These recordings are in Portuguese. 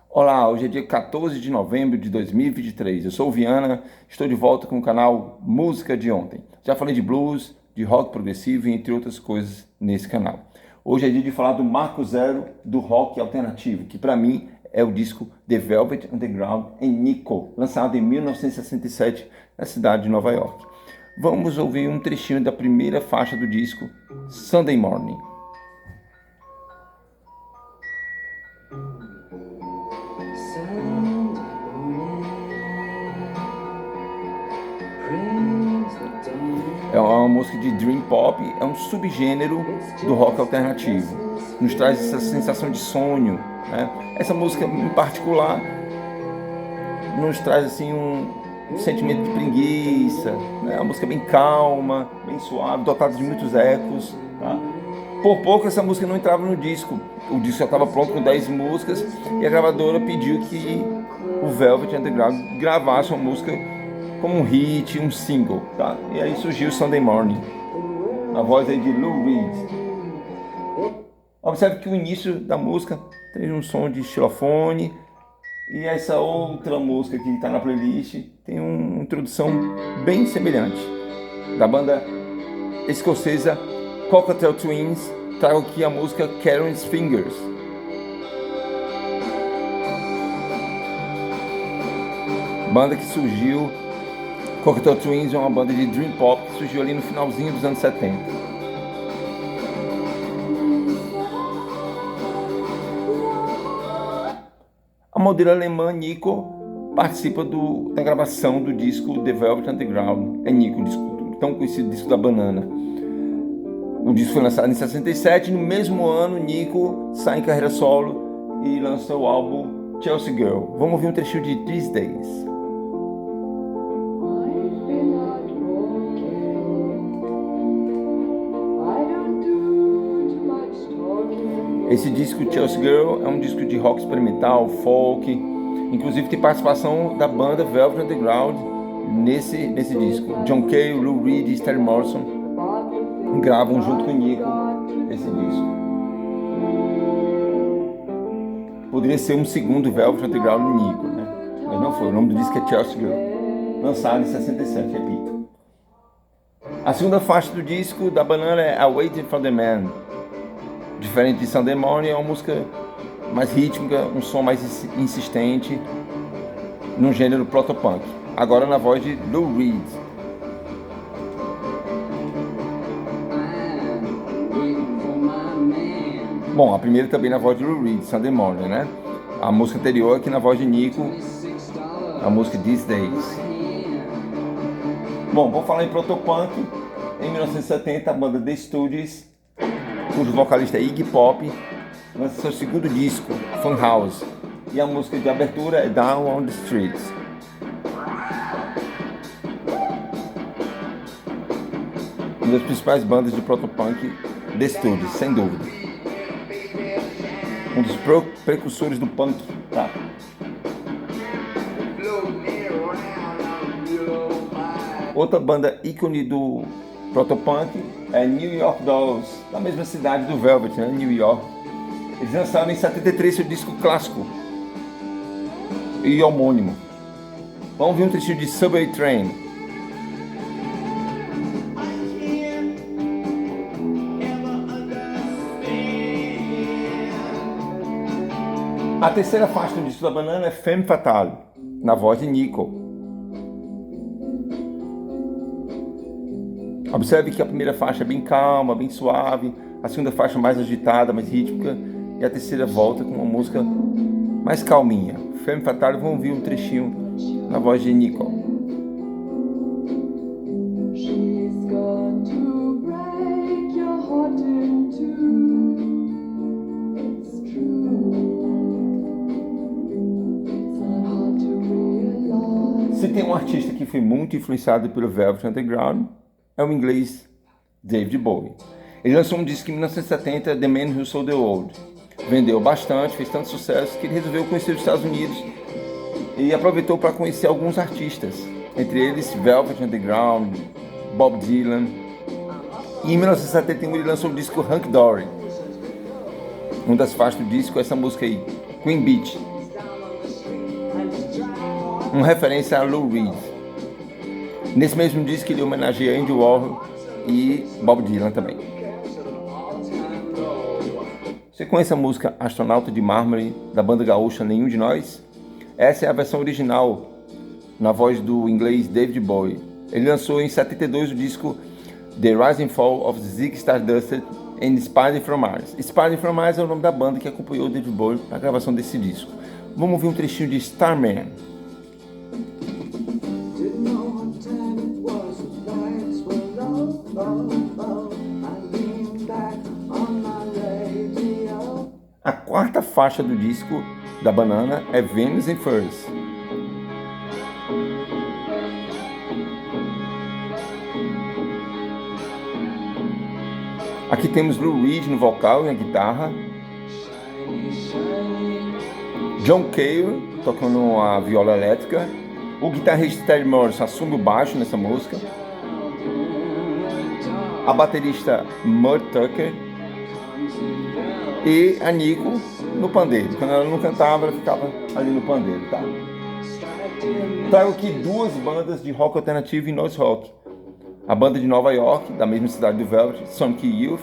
Olá, hoje é dia 14 de novembro de 2023. Eu sou o Viana, estou de volta com o canal Música de Ontem. Já falei de blues, de rock progressivo e entre outras coisas nesse canal. Hoje é dia de falar do marco zero do rock alternativo, que para mim é o disco The Velvet Underground em Nico, lançado em 1967 na cidade de Nova York. Vamos ouvir um trechinho da primeira faixa do disco, Sunday Morning. É uma música de dream pop, é um subgênero do rock alternativo. Nos traz essa sensação de sonho, né? Essa música em particular nos traz assim um sentimento de preguiça, né? Uma música bem calma, bem suave, dotada de muitos ecos, tá? Por pouco essa música não entrava no disco. O disco já estava pronto com 10 músicas e a gravadora pediu que o Velvet Underground gravasse uma música como um hit, um single, tá? E aí surgiu Sunday Morning, a voz aí de Lou Reed. Observe que o início da música tem um som de xilofone e essa outra música que está na playlist tem uma introdução bem semelhante. Da banda escocesa Cocteau Twins, trago aqui a música Karen's Fingers. Banda que surgiu, Cocteau Twins é uma banda de dream pop que surgiu ali no finalzinho dos anos 70. A modelo alemã Nico participa da gravação do disco The Velvet Underground. É Nico, o tão conhecido disco da banana. O disco foi lançado em 67 e no mesmo ano Nico sai em carreira solo e lança o álbum Chelsea Girl. Vamos ouvir um trechinho de These Days. Esse disco Chelsea Girl é um disco de rock experimental, folk, inclusive tem participação da banda Velvet Underground nesse disco. John Cale, Lou Reed e Steve Morrison gravam junto com o Nico esse disco. Poderia ser um segundo Velvet Underground Nico, né? Mas não foi. O nome do disco é Chelsea Girl, lançado em 67, repito. A segunda faixa do disco da banana é I Waited for the Man. Diferente de Sunday Morning, é uma música mais rítmica, um som mais insistente, num gênero protopunk. Agora na voz de Lou Reed. Bom, a primeira também na voz de Lou Reed, Sunday Morning, né? A música anterior aqui na voz de Nico, a música These Days. Bom, vou falar em protopunk. Em 1970, a banda The Stooges, cujo vocalista é Iggy Pop, lança seu segundo disco, Funhouse, e a música de abertura é Down on the Streets. Uma das principais bandas de protopunk, The Stooges, sem dúvida. Um dos precursores do punk, tá? Outra banda ícone do protopunk é New York Dolls, da mesma cidade do Velvet, né? New York. Eles lançaram em 73 seu disco clássico e homônimo. Vamos ver um trechinho de Subway Train. A terceira faixa do disco da banana é Femme Fatale, na voz de Nico. Observe que a primeira faixa é bem calma, bem suave, a segunda faixa mais agitada, mais rítmica, e a terceira volta com uma música mais calminha. Femme Fatale, vamos ouvir um trechinho na voz de Nico. Se tem um artista que foi muito influenciado pelo Velvet Underground, é o inglês David Bowie. Ele lançou um disco em 1970, The Man Who Sold the World. Vendeu bastante, fez tanto sucesso que ele resolveu conhecer os Estados Unidos e aproveitou para conhecer alguns artistas, entre eles Velvet Underground, Bob Dylan. E em 1971 ele lançou o disco Hunky Dory. Uma das faixas do disco é essa música aí, Queen Beach. uma referência a Lou Reed. Nesse mesmo disco ele homenageia Andy Warhol e Bob Dylan também. Você conhece a música Astronauta de Mármore, da banda gaúcha Nenhum de Nós? Essa é a versão original, na voz do inglês David Bowie. Ele lançou em 72 o disco The Rise and Fall of Ziggy Stardust and Spider from Mars. Spider from Mars é o nome da banda que acompanhou David Bowie na gravação desse disco. Vamos ouvir um trechinho de Starman. A quarta faixa do disco da Banana é Venus and Furs. Aqui temos Lou Reed no vocal e na guitarra, John Cale tocando a viola elétrica, o guitarrista Terry Morris assume o baixo nessa música, a baterista Mud Tucker e a Nico no pandeiro. Quando ela não cantava, ela ficava ali no pandeiro, tá? Trago aqui duas bandas de rock alternativo e noise rock. A banda de Nova York, da mesma cidade do Velvet, Sonic Youth,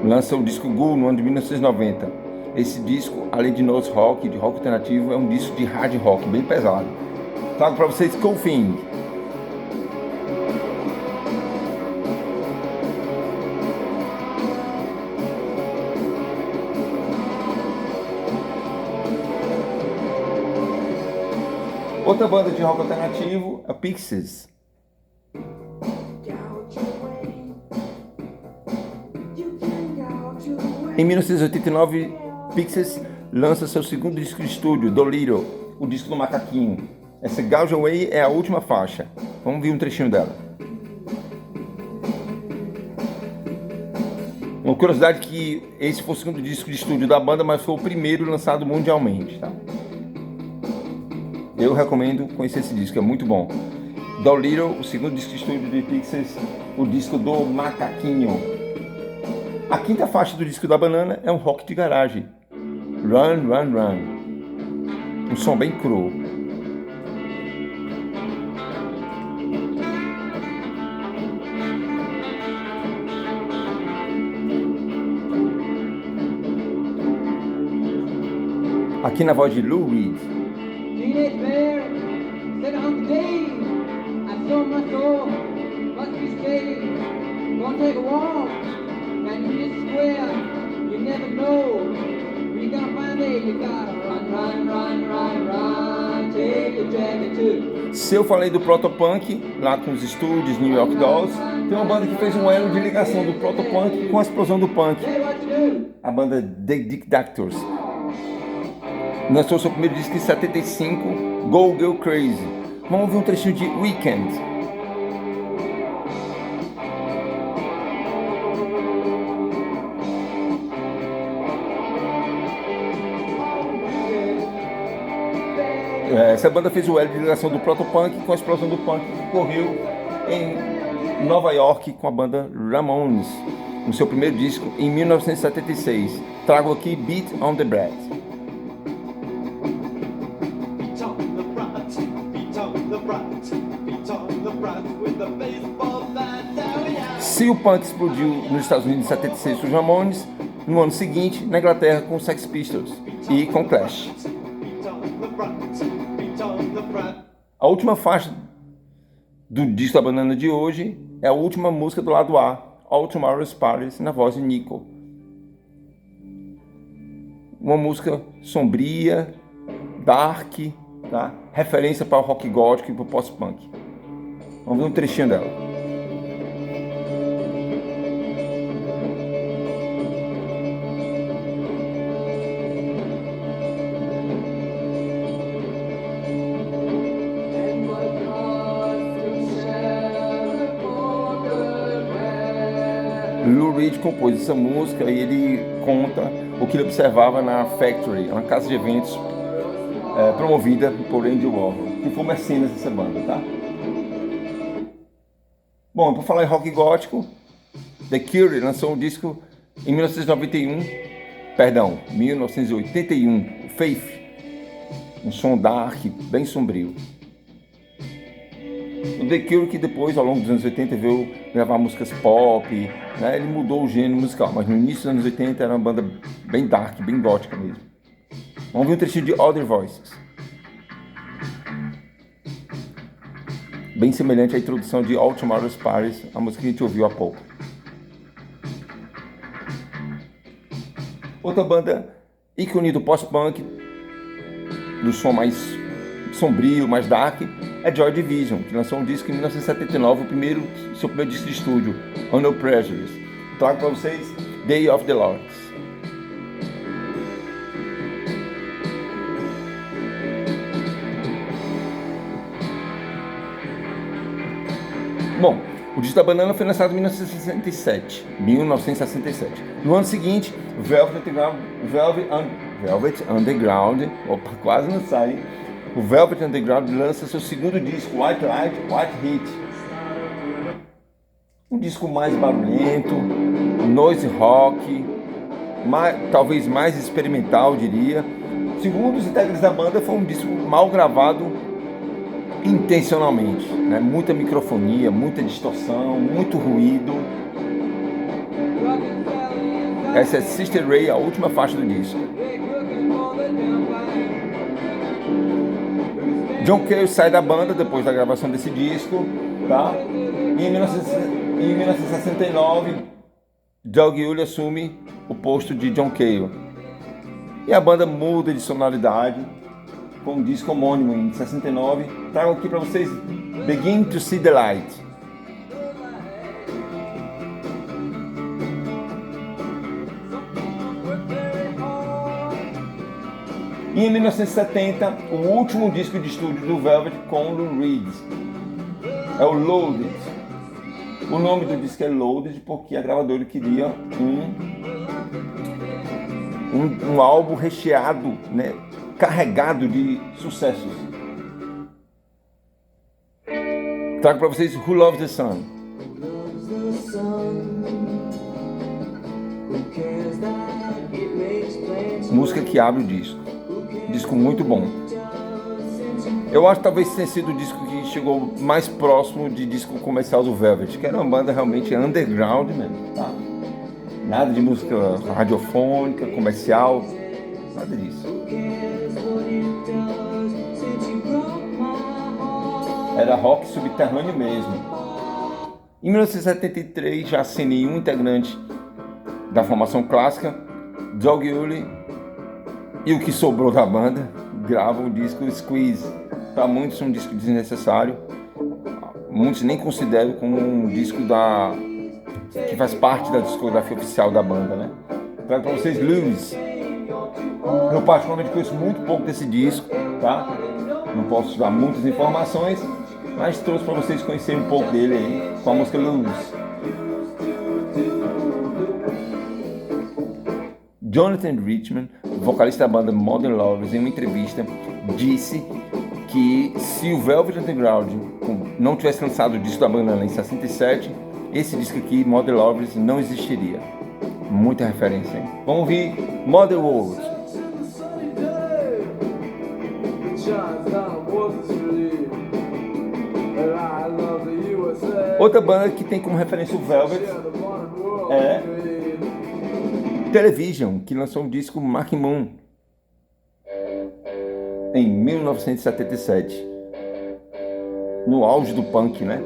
lança o disco Ghoul no ano de 1990. Esse disco, além de noise rock, de rock alternativo, é um disco de hard rock, bem pesado. Trago para vocês Cool Thing. Outra banda de rock alternativo é Pixies. Em 1989, Pixies lança seu segundo disco de estúdio, Dolittle, o disco do macaquinho. Essa Gouge Away é a última faixa. Vamos ver um trechinho dela. Uma curiosidade que esse foi o segundo disco de estúdio da banda, mas foi o primeiro lançado mundialmente, tá? Eu recomendo conhecer esse disco, é muito bom. Dolittle, o segundo disco de estúdio de Pixies, o disco do macaquinho. A quinta faixa do disco da Banana é um rock de garagem, Run, Run, Run. Um som bem cru. Aqui na voz de Lou Reed. Teenage bear said Uncle Dave, I sold my soul, must be staying, gonna take a walk, and in this square, you never know, we gonna find it, you gotta run, run, run, run, run, take a journey to. Se eu falei do Protopunk, lá com os estúdios New York Dolls, tem uma banda que fez um elo de ligação do Protopunk com a explosão do punk, a banda The Dick Doctors. Lançou seu primeiro disco em 75, Go Go Crazy. Vamos ouvir um trechinho de Weekend. Essa banda fez o elo de ligação do Protopunk com a explosão do punk que ocorreu em Nova York com a banda Ramones, no seu primeiro disco em 1976. Trago aqui Beat on the Brat. Se o punk explodiu nos Estados Unidos em 76 com os Ramones, no ano seguinte na Inglaterra com os Sex Pistols e com Clash. A última faixa do disco da Banana de hoje é a última música do lado A, All Tomorrow's Parties, na voz de Nico. Uma música sombria, dark, tá? Referência para o rock gótico e para o post-punk. Vamos ver um trechinho dela. Lou Reed compôs essa música e ele conta o que ele observava na Factory, uma casa de eventos promovida por Andy Warhol, que foi mecenas dessa banda, tá? Bom, por falar em rock gótico, The Cure lançou um disco em 1981, 1981, Faith. um som dark, bem sombrio. O The Cure, que depois, ao longo dos anos 80, veio gravar músicas pop, né? Ele mudou o gênero musical, mas no início dos anos 80 era uma banda bem dark, bem gótica mesmo. Vamos ver um trechinho de Other Voices. Bem semelhante à introdução de All Tomorrow's Parties, a música que a gente ouviu há pouco. Outra banda ícone do post-punk, do som mais sombrio, mais dark, é Joy Division, que lançou um disco em 1979, seu primeiro disco de estúdio, On No Prejudice. Trago para vocês Day of the Lords. Bom, o disco da Banana foi lançado em 1967. No ano seguinte, Velvet Underground, opa, quase não sai, hein? O Velvet Underground lança seu segundo disco, White Light, White Heat. Um disco mais barulhento, noise rock, talvez mais experimental, diria. Segundo os integrantes da banda, foi um disco mal gravado intencionalmente, né? Muita microfonia, muita distorção, muito ruído. Essa é Sister Ray, a última faixa do disco. John Cale sai da banda depois da gravação desse disco, tá? E em 1969, Doug Yule assume o posto de John Cale. E a banda muda de sonoridade com um disco homônimo em 69. Trago aqui para vocês Begin to See the Light. E em 1970, o último disco de estúdio do Velvet com Lou Reed. É o Loaded. O nome do disco é Loaded porque a gravadora queria um álbum recheado, né, carregado de sucessos. Trago para vocês Who Loves the Sun. Música que abre o disco. Disco muito bom. Eu acho que talvez tenha sido o disco que chegou mais próximo de disco comercial do Velvet, que era uma banda realmente underground mesmo, tá? Nada de música radiofônica, comercial, nada disso. Era rock subterrâneo mesmo. Em 1973, já sem nenhum integrante da formação clássica, Doug Yule e o que sobrou da banda gravam o disco Squeeze. Para muitos é um disco desnecessário. Muitos nem consideram como um disco que faz parte da discografia oficial da banda, né? Trago para vocês Lose. Eu particularmente conheço muito pouco desse disco, tá? Não posso dar muitas informações, mas trouxe para vocês conhecerem um pouco dele aí com a música Lose. Jonathan Richman, vocalista da banda Modern Lovers, em uma entrevista disse que se o Velvet Underground não tivesse lançado o disco da Banana em 67, esse disco aqui, Modern Lovers, não existiria. Muita referência, hein? Vamos ouvir Modern World. Outra banda que tem como referência o Velvet é Television, que lançou o disco Mark Moon em 1977, no auge do punk, né?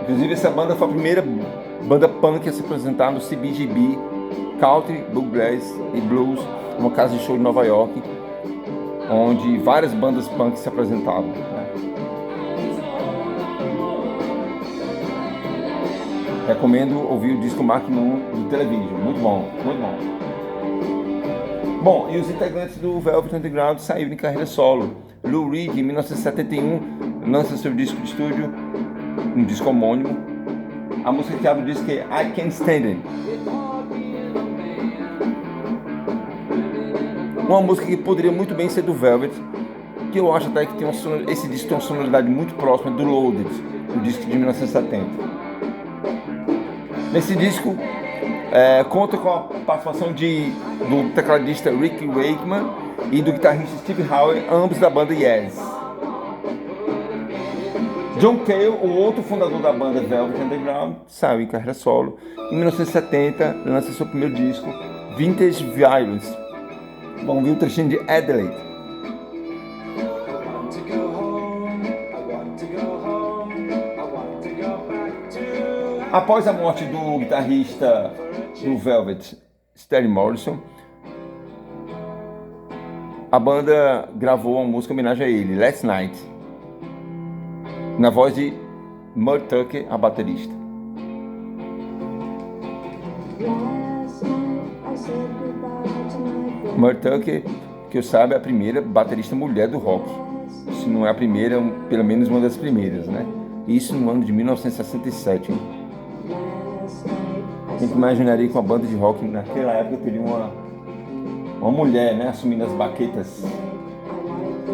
Inclusive essa banda foi a primeira banda punk a se apresentar no CBGB, Country, Bluegrass e Blues, uma casa de show em Nova York, onde várias bandas punk se apresentavam, né? Recomendo ouvir o disco Mark Moon do Television, muito bom, muito bom. Bom, e os integrantes do Velvet Underground saíram em carreira solo. Lou Reed, em 1971, lança seu disco de estúdio, um disco homônimo. A música que abre o disco é I Can't Stand It. Uma música que poderia muito bem ser do Velvet, que eu acho até que tem esse disco tem uma sonoridade muito próxima do Loaded, o disco de 1970. Nesse disco, Conta com a participação do tecladista Rick Wakeman e do guitarrista Steve Howe, ambos da banda Yes. John Cale, o outro fundador da banda Velvet Underground, saiu em carreira solo. Em 1970, lança seu primeiro disco, Vintage Violence. Vamos ver o trechinho de Adelaide. Após a morte do guitarrista do Velvet, Sterling Morrison, a banda gravou uma música em homenagem a ele, Last Night, na voz de Murray Tucker, a baterista. Murray Tucker, que eu saiba, é a primeira baterista mulher do rock. Se não é a primeira, pelo menos uma das primeiras, né? Isso no ano de 1967. Hein? Quem imaginaria que uma banda de rock naquela época teria uma mulher, né, assumindo as baquetas